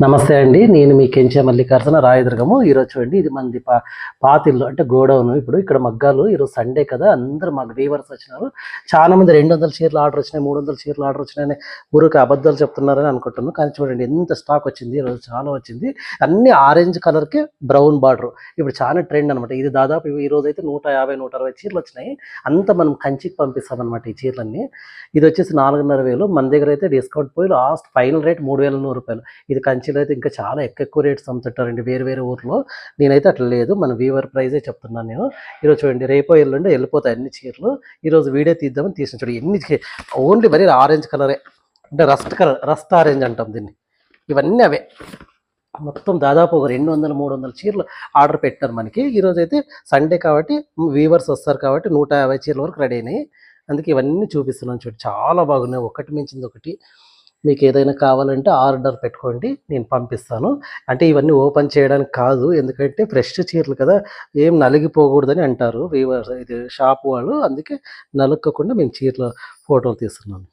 నమస్తే అండి. నేను మీ కెంచే మల్లికార్జున రాయదుర్గము. ఈరోజు చూడండి ఇది మనది పాతిల్లు అంటే గోడౌను. ఇప్పుడు ఇక్కడ మగ్గాలు ఈరోజు సండే కదా! అందరూ మాకు వీవర్స్ వచ్చినారు. చాలామంది 200 చీరలు ఆర్డర్ వచ్చినాయి, 300 చీరలు ఆర్డర్ వచ్చినాయని ఊరికే అబద్ధాలు చెప్తున్నారని అనుకుంటున్నాను. కానీ చూడండి ఎంత స్టాక్ వచ్చింది. ఈరోజు చాలా వచ్చింది. అన్నీ ఆరెంజ్ కలర్‌కి బ్రౌన్ బార్డర్. ఇప్పుడు చాలా ట్రెండ్ అనమాట. ఇది దాదాపు ఈరోజైతే 150, 160 చీరలు వచ్చినాయి. అంతా మనం కంచికి పంపిస్తామనమాట ఈ చీరలన్నీ. ఇది వచ్చేసి 4,500. మన దగ్గర అయితే డిస్కౌంట్ పోయి లాస్ట్ ఫైనల్ రేట్ రూ. 3,100. ఇది కంచిలో అయితే ఇంకా చాలా ఎక్కువ రేట్స్ అమ్ముతుంటారండి వేరు వేరే ఊర్లో. నేనైతే అట్లా లేదు. మన వీవర్ ప్రైజే చెప్తున్నాను నేను. ఈరోజు చూడండి రేపో ఎల్లుండో వెళ్ళిపోతాయి అన్ని చీరలు. ఈరోజు వీడియో తీద్దామని తీసిన చూడండి ఎన్ని ఓన్లీ మరీ ఆరెంజ్ కలరే, అంటే రస్ట్ ఆరెంజ్ అంటాం దీన్ని. ఇవన్నీ అవే మొత్తం దాదాపు ఒక 200, 300 చీరలు ఆర్డర్ పెట్టారు మనకి. ఈరోజు అయితే సండే కాబట్టి వీవర్స్ వస్తారు కాబట్టి 150 చీరల వరకు రెడీ అయినాయి. అందుకే ఇవన్నీ చూపిస్తున్నాను చూడండి. చాలా బాగున్నాయి, ఒకటి మించింది ఒకటి. మీకు ఏదైనా కావాలంటే ఆర్డర్ పెట్టుకోండి, నేను పంపిస్తాను. అంటే ఇవన్నీ ఓపెన్ చేయడానికి కాదు, ఎందుకంటే ఫ్రెష్ చీరలు కదా, ఏం నలిగిపోకూడదని అంటారు వీవర్స్, ఇది షాప్ వాళ్ళు. అందుకే నలుక్కోకుండా మేము చీరల ఫోటోలు తీస్తున్నాను.